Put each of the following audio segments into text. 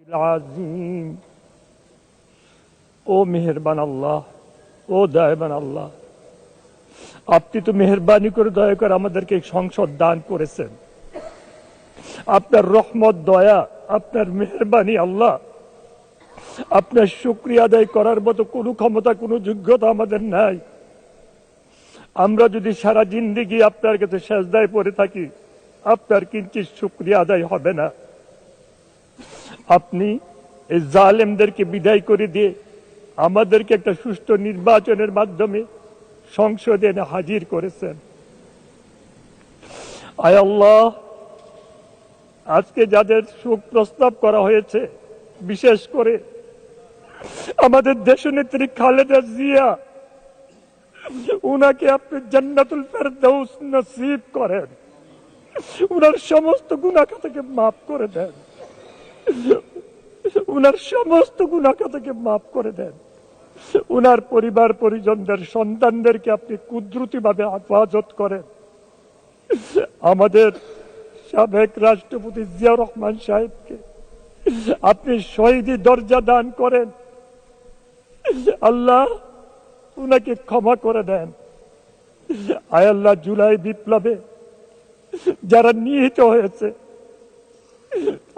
আজিম। ও মেহেরবান আল্লাহ, ও দয়াবান আল্লাহ, আপনি তো মেহেরবানি করে দয়া করে আমাদেরকে সংসদ দান করেছেন। আপনার রহমত, দয়া, আপনার মেহেরবানি আল্লাহ, আপনার শুকরিয়া আদায় করার মতো কোনো ক্ষমতা, কোনো যোগ্যতা আমাদের নাই। আমরা যদি সারা জিন্দেগি আপনার কাছে সেজদায় পড়ে থাকি, আপনার কিঞ্চিত শুকরিয়া আদায় হবে না। আপনি এই জালেমদেরকে বিদায় করে দিয়ে আমাদেরকে একটা সুষ্ঠু নির্বাচনের মাধ্যমে সংসদে এনে হাজির করেছেন। আয় আল্লাহ, আজকে যাদের শোক প্রস্তাব করা হয়েছে, বিশেষ করে আমাদের দেশনেত্রী খালেদা জিয়া, উনাকে আপনি জান্নাতুল ফেরদাউস নসিব করেন, উনার সমস্ত গুনাহ থেকে মাফ করে দেন, উনার সমস্ত গুনাহ থেকে মাফ করে দেন। উনার পরিবার পরিজনদের, সন্তানদেরকে আপনি কুদরতি ভাবে হেফাজত করেন। আমাদের সাবেক রাষ্ট্রপতি জিয়াউর রহমান সাহেবকে আপনি শহীদি দরজা দান করেন। আল্লাহ, উনাকে ক্ষমা করে দেন। আয় আল্লাহ, জুলাই বিপ্লবে যারা নিহত হয়েছে,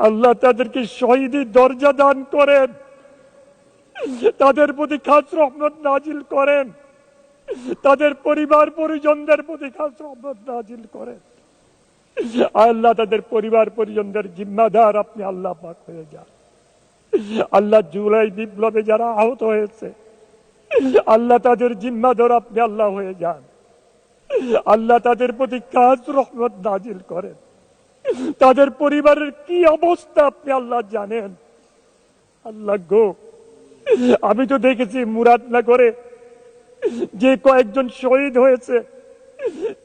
আল্লাহ তাদেরকে শহীদি দরজা দান করেন, তাদের প্রতি খাস রহমত নাজিল করেন, তাদের পরিবার পরিজনদের প্রতি খাস রহমত নাজিল করেন। আল্লাহ, তাদের পরিবার পরিজনদের জিম্মাদার আপনি আল্লাহ পাক হয়ে যান। আল্লাহ, জুলাই বিপ্লবে যারা আহত হয়েছে, আল্লাহ তাদের জিম্মাদার আপনি আল্লাহ হয়ে যান। আল্লাহ, তাদের প্রতি খাস রহমত নাজিল করেন। তাদের পরিবারের কি অবস্থা আপনি আল্লাহ জানেন। আল্লাহ গো, আমি তো দেখেছি মুরাদনগরে যে কয়েকজন শহীদ হয়েছে,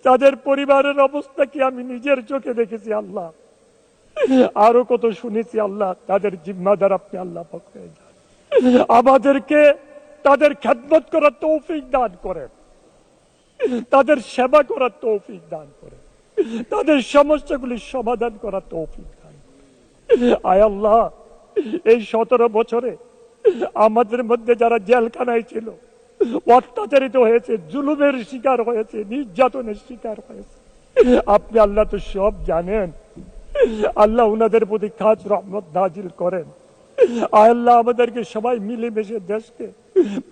তাদের পরিবারের অবস্থা কি আমি নিজের চোখে দেখেছি। আল্লাহ, আরো কত শুনেছি। আল্লাহ, তাদের জিম্মাদার আপনি আল্লাহ পাক হয়ে যান। আমাদেরকে তাদের খেদমত করার তৌফিক দান করেন, তাদের সেবা করার তৌফিক দান করেন, তাদের সমস্যাগুলি সমাধান করার তৌফিক দান করেন। আয় আল্লাহ, এই 17 বছরে আমাদের মধ্যে যারা জেলখানায় ছিল, অত্যাচারিত হয়েছে, জুলুমের শিকার হয়েছে, নির্যাতনের শিকার হয়েছে, আপনি আল্লাহ তো সব জানেন। আল্লাহ, উনাদের প্রতি খাস রহমত নাজিল করেন। আয় আল্লাহ, আমাদেরকে সবাই মিলেমিশে দেশকে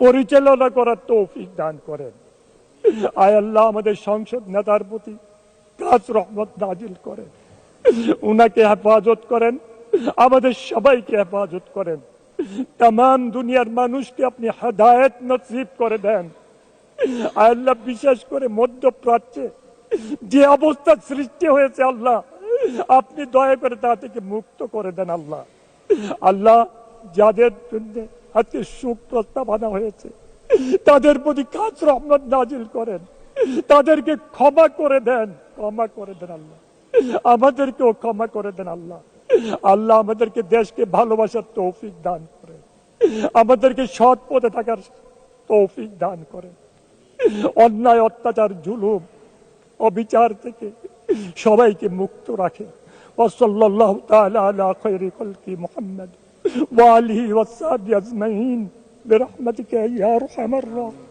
পরিচালনা করার তৌফিক দান করেন। আয় আল্লাহ, আমাদের সংসদ নেতার প্রতি খাস রহমত নাজিল করেন, উনাকে হেফাজত করেন, আমাদের সবাইকে হেফাজত করেন। তাম দুনিয়ার মানুষকে আপনি হেদায়েত নসিব করে দেন। আল্লাহ, বিশেষ করে মধ্যপ্রাচ্যে যে অবস্থা সৃষ্টি হয়েছে, আল্লাহ আপনি দয়া করে তা থেকে মুক্ত করে দেন। আল্লাহ, আল্লাহ, যাদের জন্য আজকে শোক প্রস্তাব আনা হয়েছে, তাদের প্রতি খাস রহমত নাজিল করেন, তাদেরকে ক্ষমা করে দেন, ক্ষমা করে দেন। আল্লাহ, আমাদেরকেও ক্ষমা করে দেন। আল্লাহ, আল্লাহ আমাদেরকে দেশকে ভালোবাসার তৌফিক দান করেন, আমাদেরকে সৎ পথে থাকার তৌফিক দান করেন। অন্যায়, অত্যাচার, জুলুম, অবিচার থেকে সবাইকে মুক্ত রাখে। ওয়াসাল্লাল্লাহু তাআলা আলা খায়রি খালকি মুহাম্মদ ওয়া আলিহি ওয়াসহাবিহি আজমাইন বিরহমাতিকা ইয়া আরহামার রাহিমিন।